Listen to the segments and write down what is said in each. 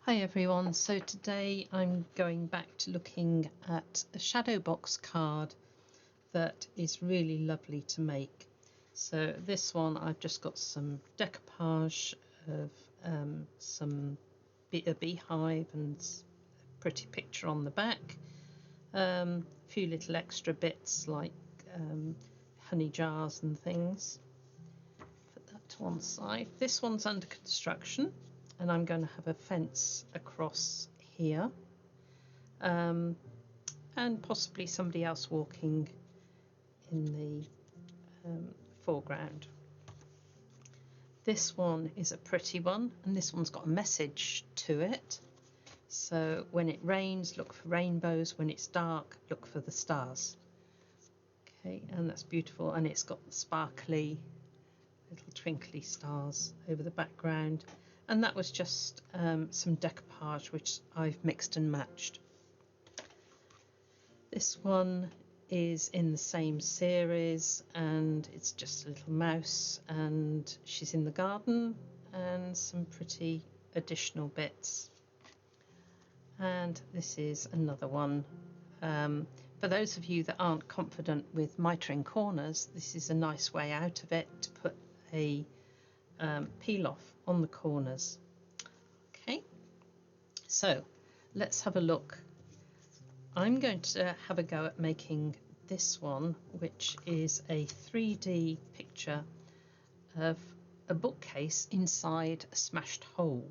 Hi everyone, so today I'm going back to looking at a shadow box card that is really lovely to make. So this one I've just got some decoupage of a beehive and a pretty picture on the back, a few little extra bits like honey jars and things. Put that to one side. This one's under construction and I'm going to have a fence across here, and possibly somebody else walking in the foreground. This one is a pretty one, and this one's got a message to it. So when it rains, look for rainbows. When it's dark, look for the stars. Okay, and that's beautiful, and it's got the sparkly little twinkly stars over the background. And that was just some decoupage which I've mixed and matched. This one is in the same series, and it's just a little mouse and she's in the garden and some pretty additional bits. And this is another one. For those of you that aren't confident with mitering corners, this is a nice way out of it, to put a peel off on the corners. Okay, so let's have a look. I'm going to have a go at making this one, which is a 3D picture of a bookcase inside a smashed hole.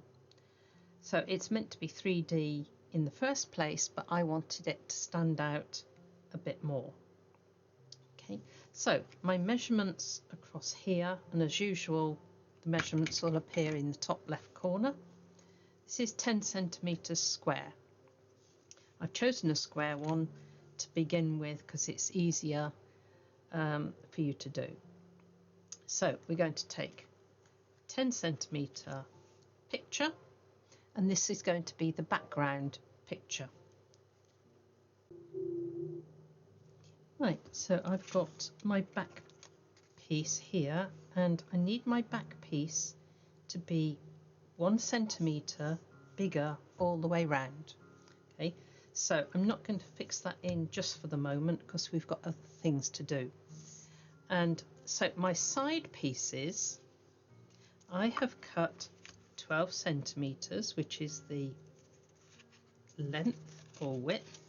So it's meant to be 3D in the first place, but I wanted it to stand out a bit more. Okay, so my measurements across here, and as usual the measurements will appear in the top left corner. This is 10 centimeters square. I've chosen a square one to begin with because it's easier for you to do. So we're going to take a 10 centimeter picture, and this is going to be the background picture. Right, so I've got my back piece here, and I need my back piece to be 1 centimeter bigger all the way round. Okay, so I'm not going to fix that in just for the moment because we've got other things to do. And so my side pieces, I have cut 12 centimeters, which is the length or width.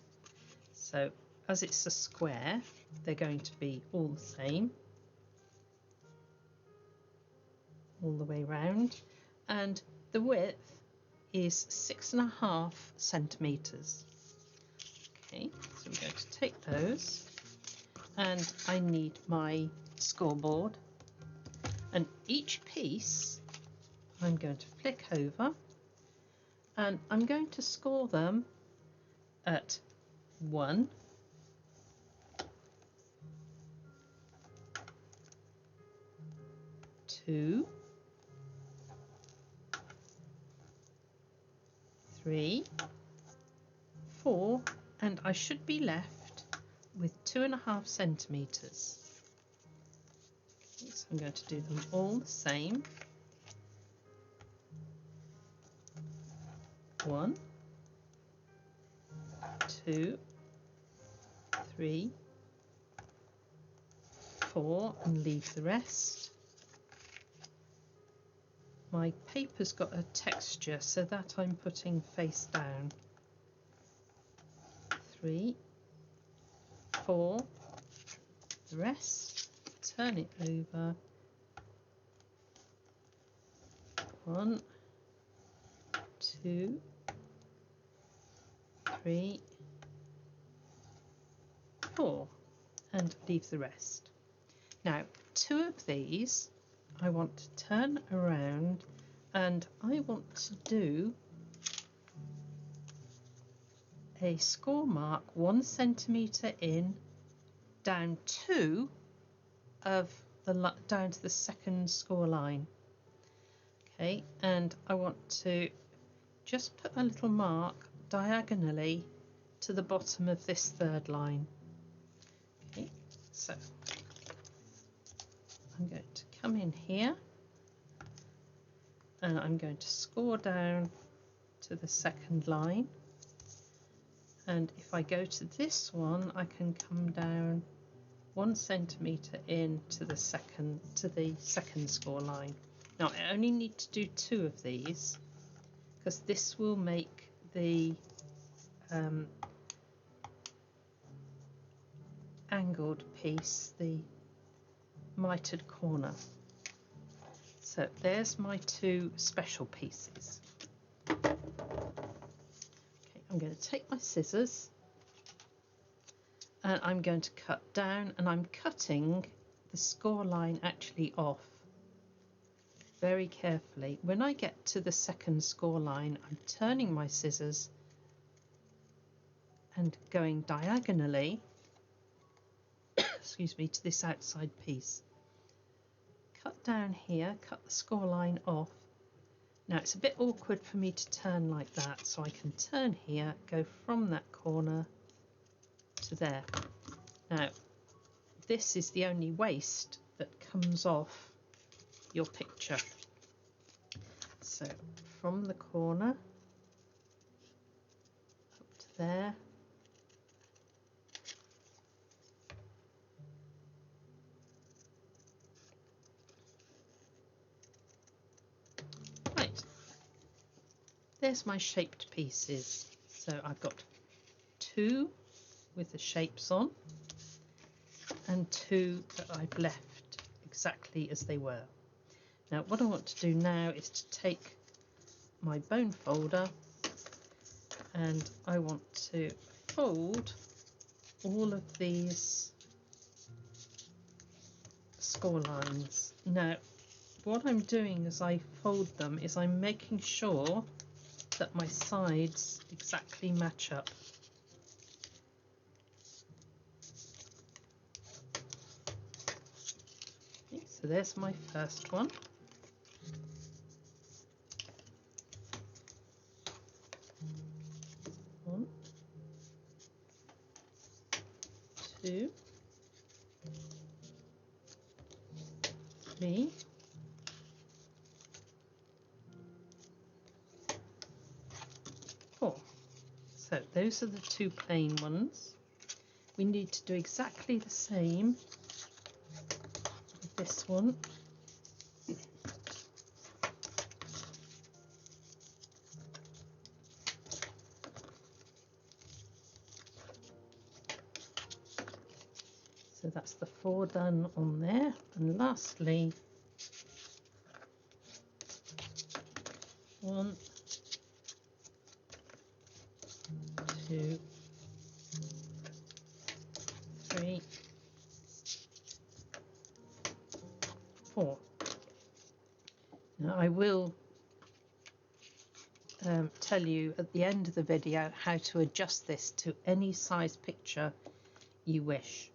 So as it's a square, they're going to be all the same all the way round, and the width is 6.5 centimeters. Okay, so we're going to take those, and I need my scoreboard, and each piece I'm going to flick over, and I'm going to score them at 1, 2, 3, 4, and I should be left with 2.5 centimeters. Okay, so I'm going to do them all the same. 1, 2, 3, 4, and leave the rest. My paper's got a texture, so that I'm putting face down. 3, 4, the rest, turn it over. 1, 2, 3, 4, and leave the rest. Now, 2 of these I want to turn around, and I want to do a score mark 1 centimeter in, down 2 of the down to the second score line. Okay, and I want to just put a little mark diagonally to the bottom of this third line. Okay, so I'm going to come in here, and I'm going to score down to to the second line, and if I go to this one I can come down 1 centimetre in to the second score line. Now I only need to do 2 of these because this will make the angled piece the mitered corner. So there's my 2 special pieces. Okay, I'm going to take my scissors and I'm going to cut down, and I'm cutting the score line actually off very carefully. When I get to the second score line, I'm turning my scissors and going diagonally excuse me, to this outside piece. Cut down here, cut the score line off. Now it's a bit awkward for me to turn like that, so I can turn here, go from that corner to there. Now this is the only waste that comes off your picture. So from the corner up to there. Right, there's my shaped pieces. So I've got 2 with the shapes on and 2 that I've left exactly as they were. Now what I want to do now is to take my bone folder and I want to fold all of these score lines. Now what I'm doing as I fold them is I'm making sure that my sides exactly match up. Okay, so there's my first one. One, 2, 3, 4. So those are the 2 plain ones. We need to do exactly the same with this one. So that's the 4 done on there, and lastly 1, 2, 3, 4. Now I will tell you at the end of the video how to adjust this to any size picture you wish.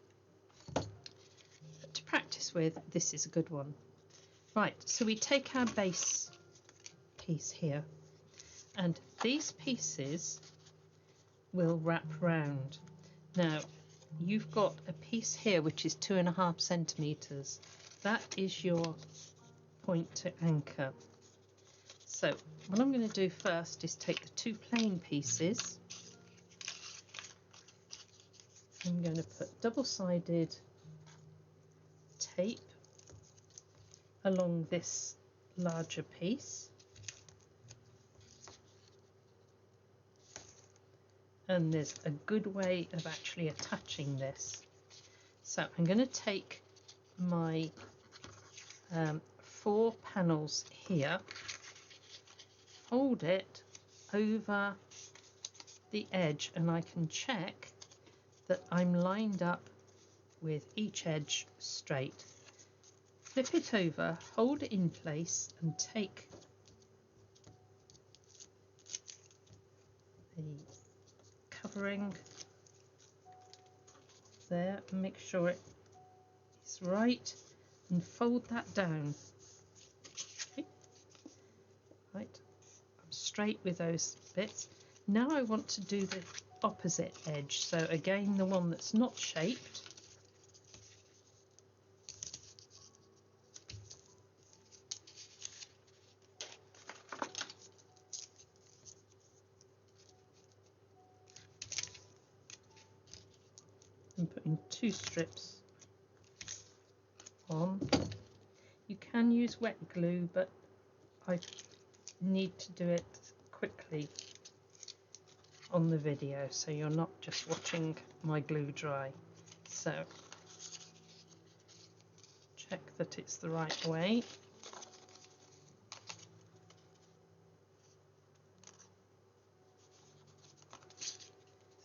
To practice with, this is a good one. Right, so we take our base piece here, and these pieces will wrap round. Now you've got a piece here which is 2.5 centimetres. That is your point to anchor. So what I'm going to do first is take the 2 plain pieces. I'm going to put double-sided tape along this larger piece, and there's a good way of actually attaching this. So I'm going to take my 4 panels here, hold it over the edge, and I can check that I'm lined up with each edge straight. Flip it over, hold it in place, and take the covering there, make sure it is right, and fold that down. Okay. Right, I'm straight with those bits. Now I want to do the opposite edge, so again the one that's not shaped. I'm putting 2 strips on. You can use wet glue, but I need to do it quickly on the video, so you're not just watching my glue dry. So check that it's the right way.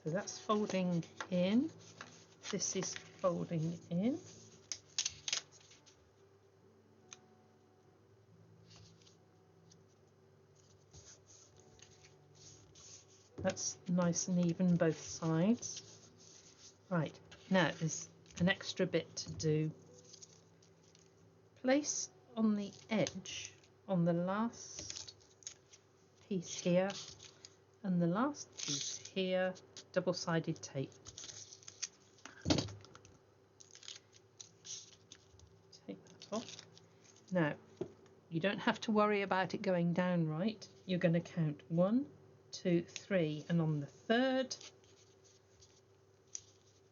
So that's folding in, this is folding in. That's nice and even both sides. Right, now there's an extra bit to do. Place on the edge, on the last piece here and the last piece here, double-sided tape. Take that off. Now, you don't have to worry about it going down right. You're going to count 1, 2, 3, and on the 3rd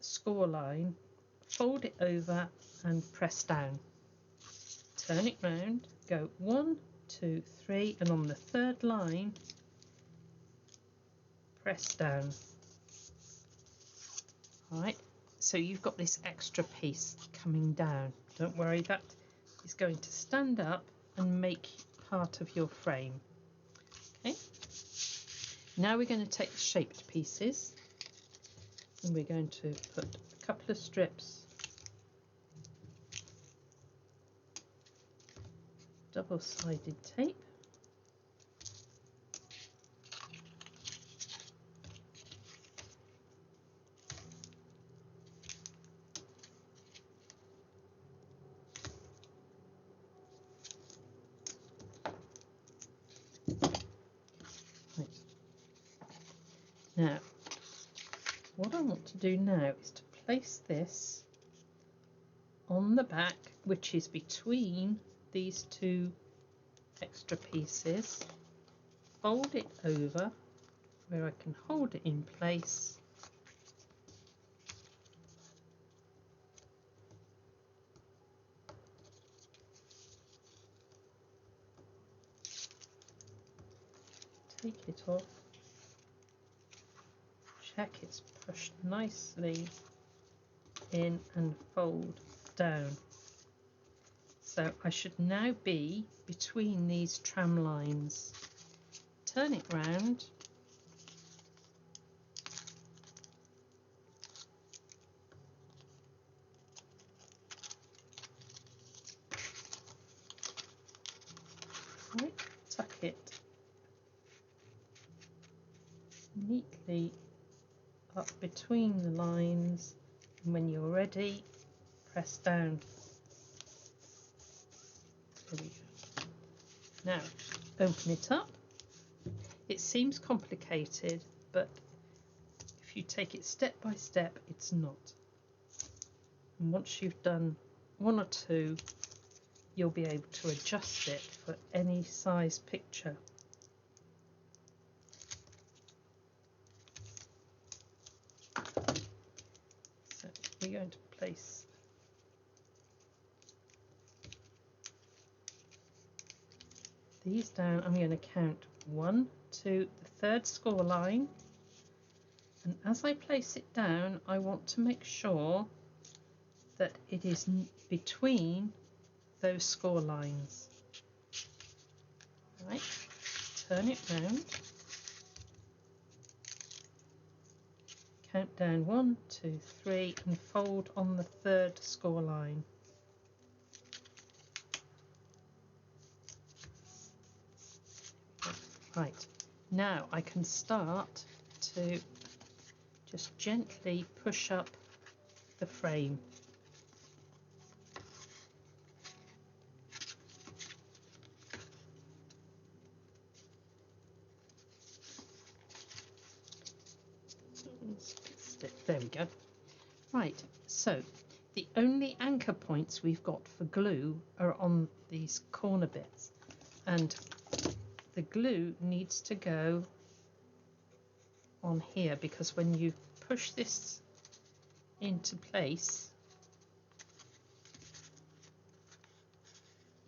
score line, fold it over and press down. Turn it round, go 1, 2, 3, and on the 3rd line, press down. Alright, so you've got this extra piece coming down. Don't worry, that is going to stand up and make part of your frame. Okay, now we're going to take the shaped pieces and we're going to put a couple of strips double-sided tape. Now, what I want to do now is to place this on the back, which is between these 2 extra pieces, fold it over where I can hold it in place, take it off, check it's pushed nicely in and fold down. So I should now be between these tram lines. Turn it round, right, tuck it neatly up between the lines, and when you're ready, press down. There we go. Now open it up. It seems complicated, but if you take it step by step, it's not. And once you've done 1 or 2, you'll be able to adjust it for any size picture. So we're going to place these down. I'm going to count 1, 2, the 3rd score line, and as I place it down, I want to make sure that it is between those score lines. Right, turn it round, count down 1, 2, 3, and fold on the 3rd score line. Right, now I can start to just gently push up the frame. There we go. Right, so the only anchor points we've got for glue are on these corner bits, and the glue needs to go on here, because when you push this into place,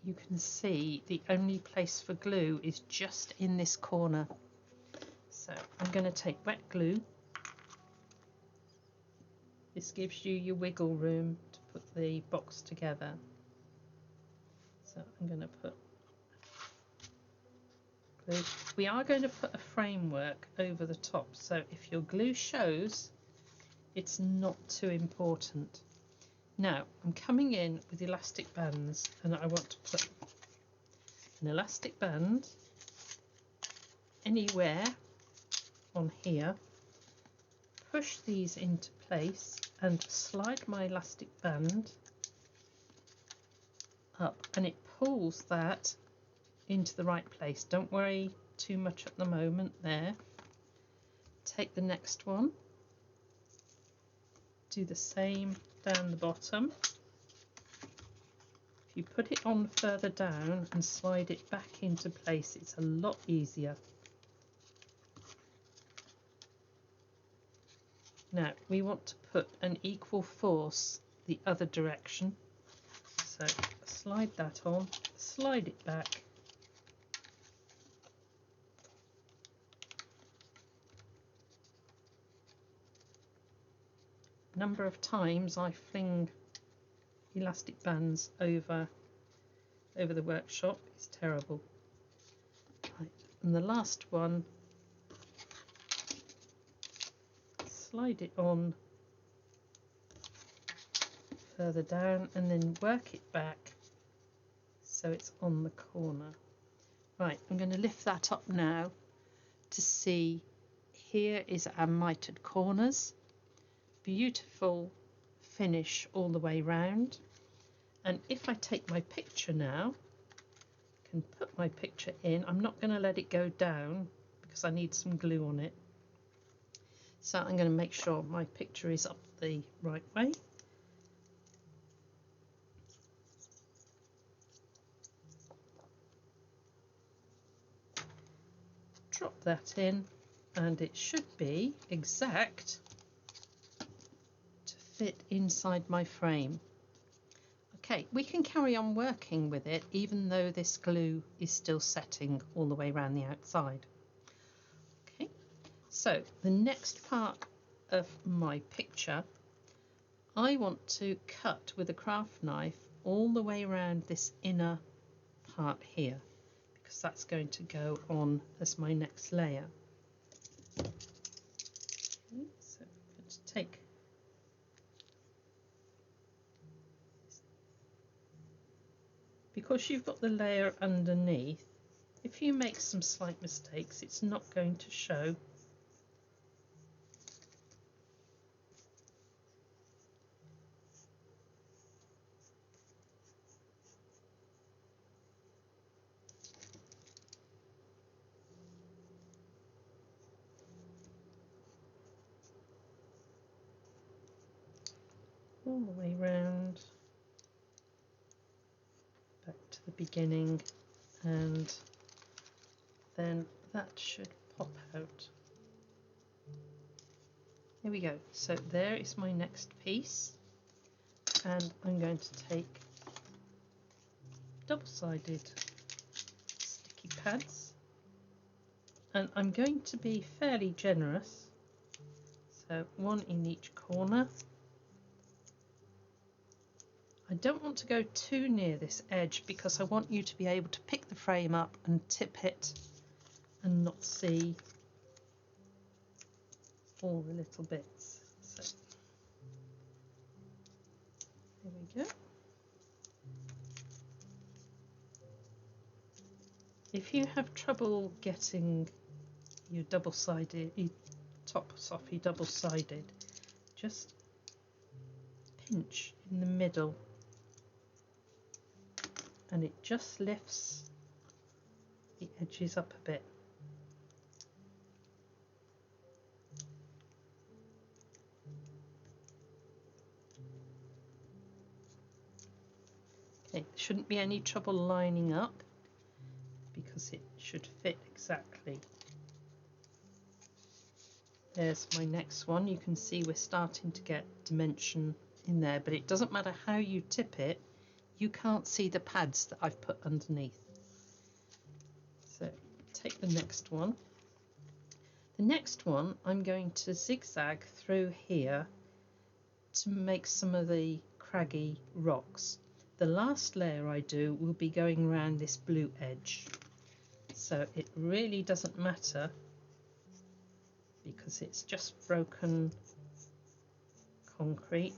you can see the only place for glue is just in this corner. So I'm going to take wet glue. This gives you your wiggle room to put the box together. So I'm going to put glue. We are going to put a framework over the top, so if your glue shows, it's not too important. Now I'm coming in with elastic bands, and I want to put an elastic band anywhere on here, push these into place and slide my elastic band up, and it pulls that into the right place. Don't worry too much at the moment there. Take the next one, do the same down the bottom. If you put it on further down and slide it back into place, it's a lot easier. Now we want to put an equal force the other direction, so slide that on, slide it back, number of times I fling elastic bands over the workshop is terrible. Right. And the last one, slide it on further down and then work it back so it's on the corner. Right, I'm going to lift that up now to see. Here is our mitered corners. Beautiful finish all the way round. And if I take my picture now, I can put my picture in. I'm not going to let it go down because I need some glue on it. So I'm going to make sure my picture is up the right way. Drop that in, and it should be exact to fit inside my frame. Okay, we can carry on working with it even though this glue is still setting all the way around the outside. Okay, so the next part of my picture, I want to cut with a craft knife all the way around this inner part here, because that's going to go on as my next layer. Okay, so I'm going to take because you've got the layer underneath, if you make some slight mistakes, it's not going to show. All the way round, back to the beginning, and then that should pop out. There we go. So there is my next piece, and I'm going to take double-sided sticky pads, and I'm going to be fairly generous, so one in each corner. I don't want to go too near this edge because I want you to be able to pick the frame up and tip it and not see all the little bits. So there we go. If you have trouble getting your double-sided, your tops off your double-sided, just pinch in the middle and it just lifts the edges up a bit. Okay, there shouldn't be any trouble lining up because it should fit exactly. There's my next one. You can see we're starting to get dimension in there, but it doesn't matter how you tip it, you can't see the pads that I've put underneath. So take the next one. The next one I'm going to zigzag through here to make some of the craggy rocks. The last layer I do will be going around this blue edge. So it really doesn't matter because it's just broken concrete.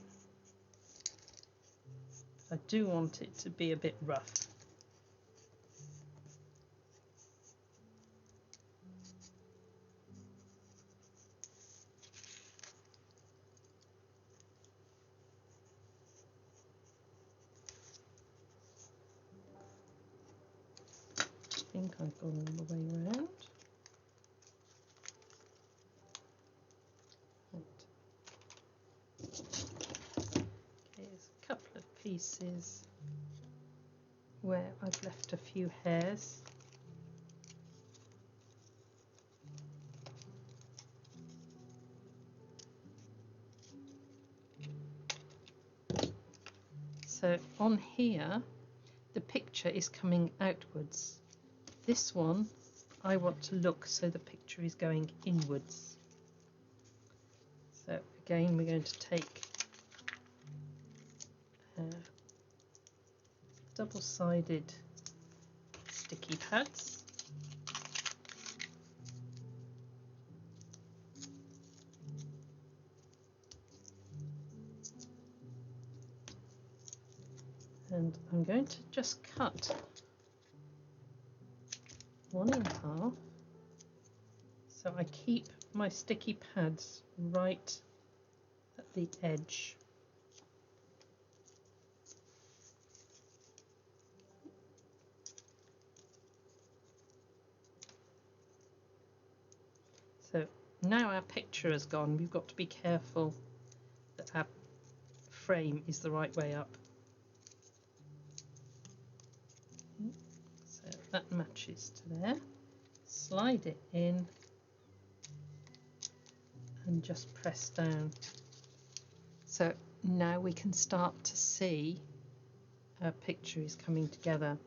I do want it to be a bit rough. I think I've gone all the way around. Okay, there's a couple of pieces where I've left a few hairs. So on here, the picture is coming outwards. This one, I want to look so the picture is going inwards. So again, we're going to take double-sided sticky pads. And I'm going to just cut one in half so I keep my sticky pads right at the edge. So now our picture has gone, we've got to be careful that our frame is the right way up. So that matches to there. Slide it in and just press down. So now we can start to see our picture is coming together.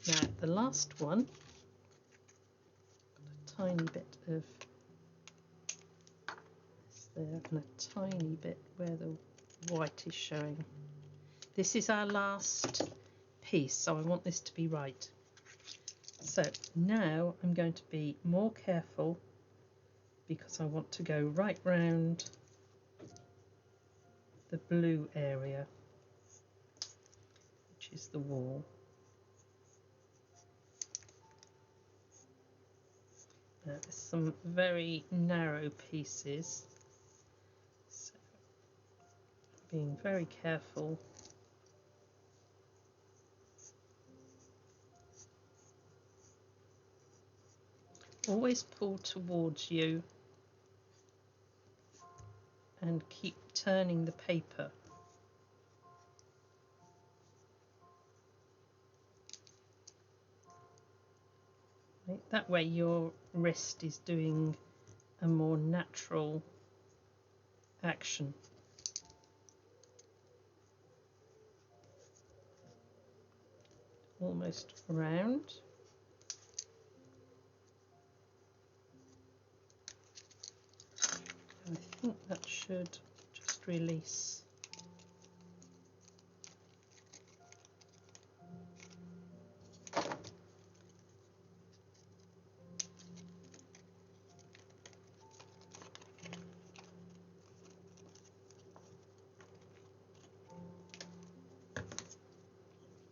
Now the last one, got a tiny bit of this there and a tiny bit where the white is showing. This is our last piece, so I want this to be right. So now I'm going to be more careful because I want to go right round the blue area, which is the wall. There's some very narrow pieces, so being very careful. Always pull towards you and keep turning the paper. Right, that way your wrist is doing a more natural action. Almost round. I think that should just release.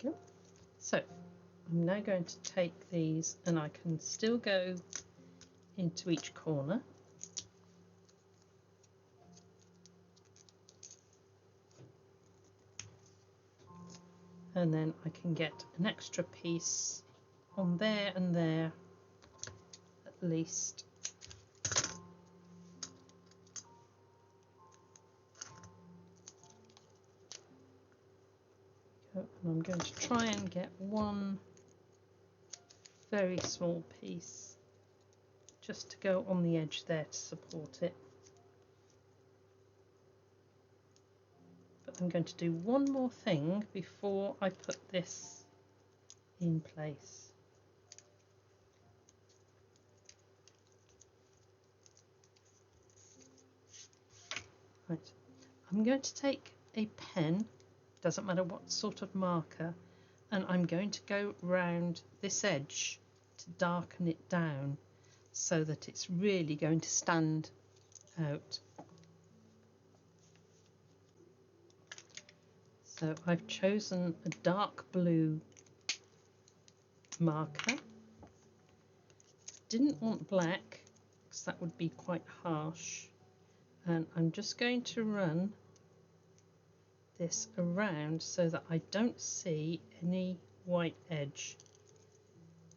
Go. So I'm now going to take these, and I can still go into each corner. And then I can get an extra piece on there and there at least. And I'm going to try and get one very small piece just to go on the edge there to support it. But I'm going to do one more thing before I put this in place. Right, I'm going to take a pen, doesn't matter what sort of marker, and I'm going to go round this edge to darken it down so that it's really going to stand out. So I've chosen a dark blue marker. Didn't want black because that would be quite harsh, and I'm just going to run this around so that I don't see any white edge.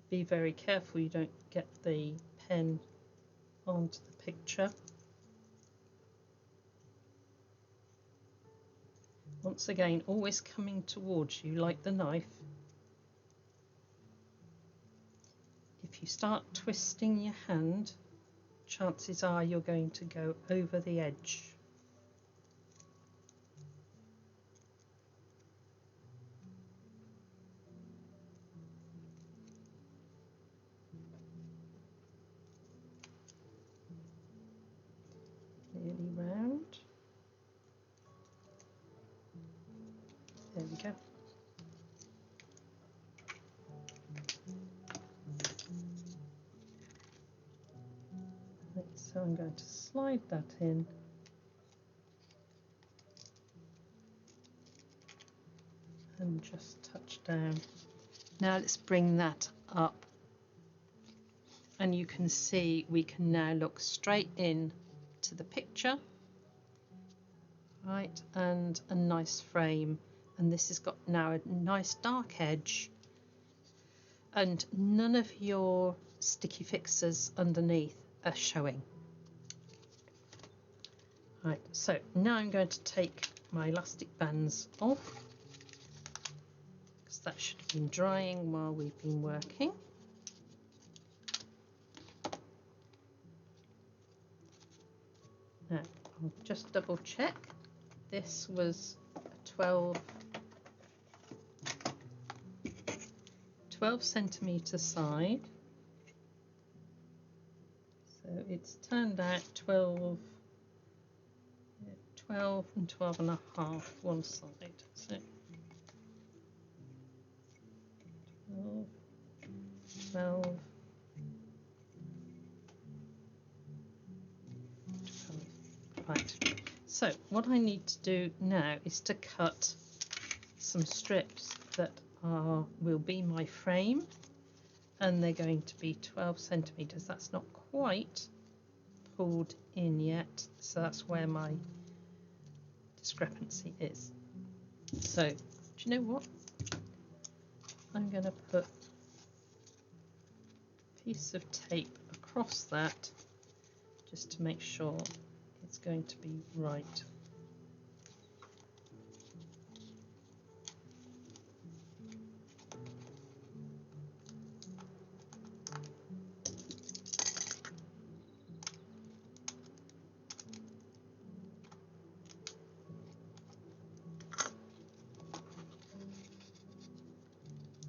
Be very careful you don't get the pen onto the picture. Once again, always coming towards you like the knife. If you start twisting your hand, chances are you're going to go over the edge. Nearly round. There we go. Right, so I'm going to slide that in. And just touch down. Now let's bring that up. And you can see we can now look straight in to the picture. Right, and a nice frame. And this has got now a nice dark edge. And none of your sticky fixers underneath are showing. Right, so now I'm going to take my elastic bands off, because that should have been drying while we've been working. Now, I'll just double check. This was a 12 centimetre side. So it's turned out 12 and 12 and a half one side. So 12, 12, 12. Right. So what I need to do now is to cut some strips that will be my frame, and they're going to be 12 centimetres. That's not quite pulled in yet, so that's where my discrepancy is. So, do you know what? I'm going to put a piece of tape across that just to make sure it's going to be right.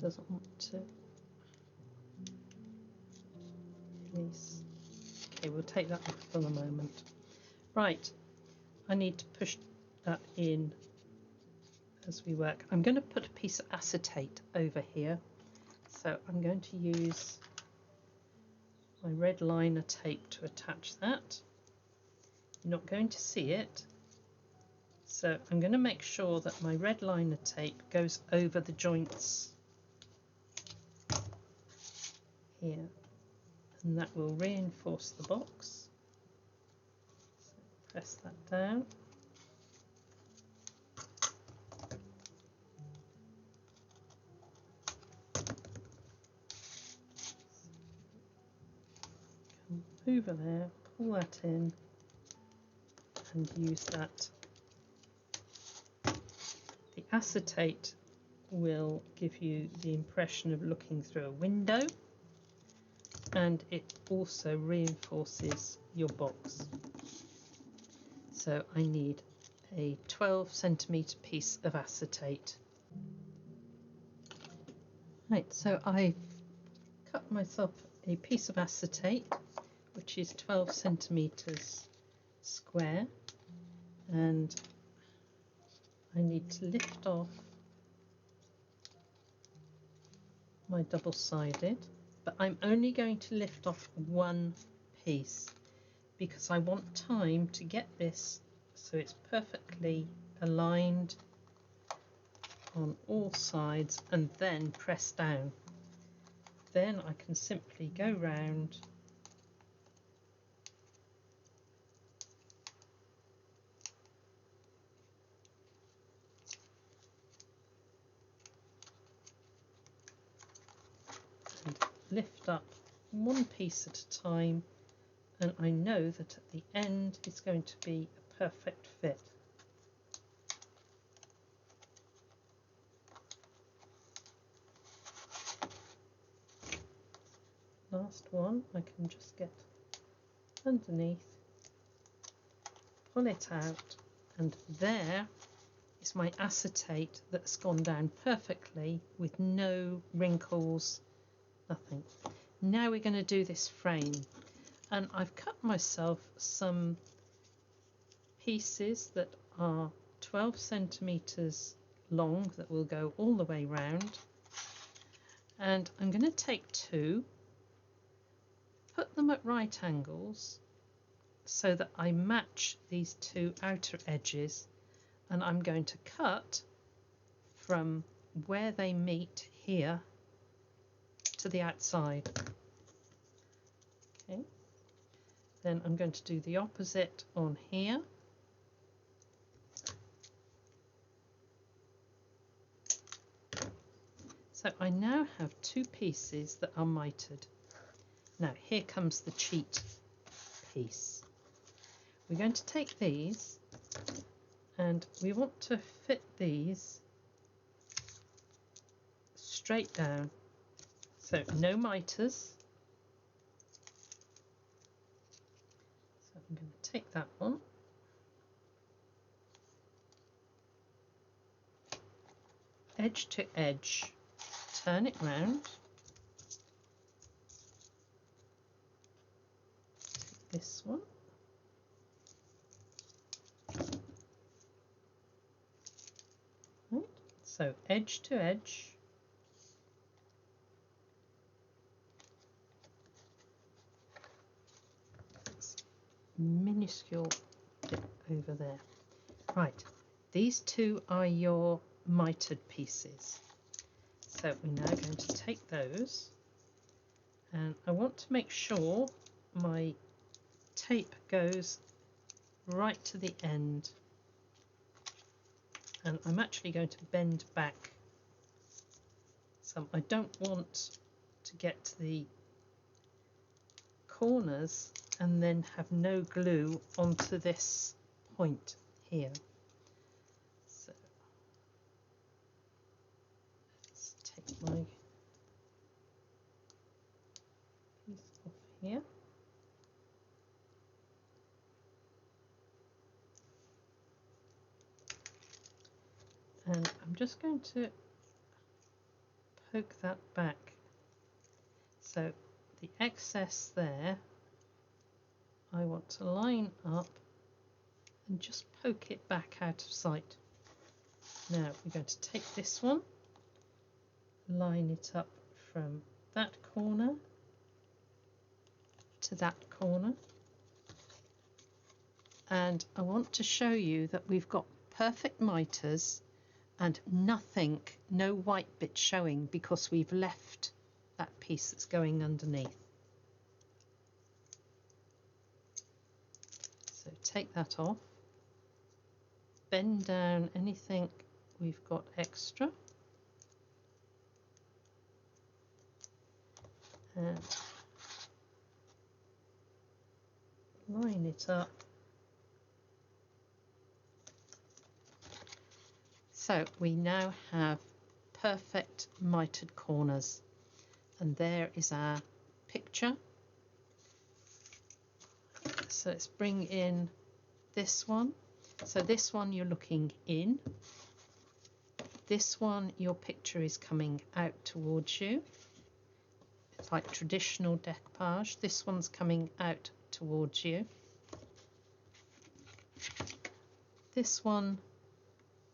Doesn't want to release. Okay, we'll take that off for the moment. Right, I need to push that in as we work. I'm going to put a piece of acetate over here, so I'm going to use my red liner tape to attach that. You're not going to see it, so I'm going to make sure that my red liner tape goes over the joints here, and that will reinforce the box. So press that down. Come over there, pull that in, and use that. The acetate will give you the impression of looking through a window, and it also reinforces your box. So I need a 12cm piece of acetate. Right, so I've cut myself a piece of acetate which is 12cm square, and I need to lift off my double-sided, but I'm only going to lift off one piece because I want time to get this so it's perfectly aligned on all sides and then press down. Then I can simply go round and lift up one piece at a time, and I know that at the end it's going to be a perfect fit. Last one, I can just get underneath, pull it out, and there is my acetate that's gone down perfectly with no wrinkles, nothing. Now we're going to do this frame, and I've cut myself some pieces that are 12cm long that will go all the way round, and I'm going to take two, put them at right angles so that I match these two outer edges, and I'm going to cut from where they meet here to the outside. Okay, then I'm going to do the opposite on here. So I now have two pieces that are mitered. Now here comes the cheat piece. We're going to take these and we want to fit these straight down. So no miters. So I'm going to take that one. Edge to edge, turn it round. Take this one. Right. So edge to edge. Minuscule bit over there. Right, these two are your mitered pieces. So we're now going to take those, and I want to make sure my tape goes right to the end, and I'm actually going to bend back some. I don't want to get to the corners and then have no glue onto this point here. So let's take my piece off here. And I'm just going to poke that back. So the excess there, I want to line up and just poke it back out of sight. Now we're going to take this one, line it up from that corner to that corner, and I want to show you that we've got perfect miters and nothing, no white bit showing, because we've left that piece that's going underneath. So take that off, bend down anything we've got extra, and line it up. So we now have perfect mitered corners, and there is our picture. So let's bring in this one. So this one you're looking in. This one, your picture is coming out towards you. It's like traditional decoupage. This one's coming out towards you. This one,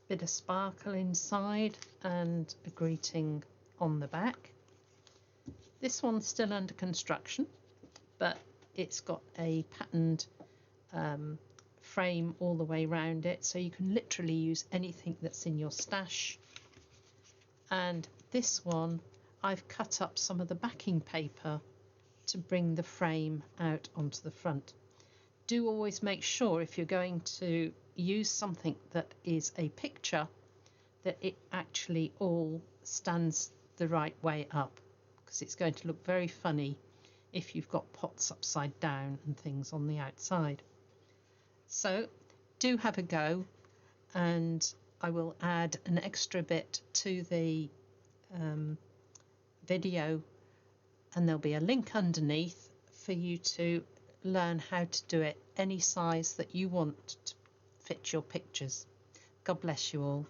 bit of sparkle inside and a greeting on the back. This one's still under construction, but it's got a patterned frame all the way around it, so you can literally use anything that's in your stash. And this one, I've cut up some of the backing paper to bring the frame out onto the front. Do always make sure, if you're going to use something that is a picture, that it actually all stands the right way up, because it's going to look very funny if you've got pots upside down and things on the outside. So do have a go, and I will add an extra bit to the video, and there'll be a link underneath for you to learn how to do it any size that you want to fit your pictures. God bless you all.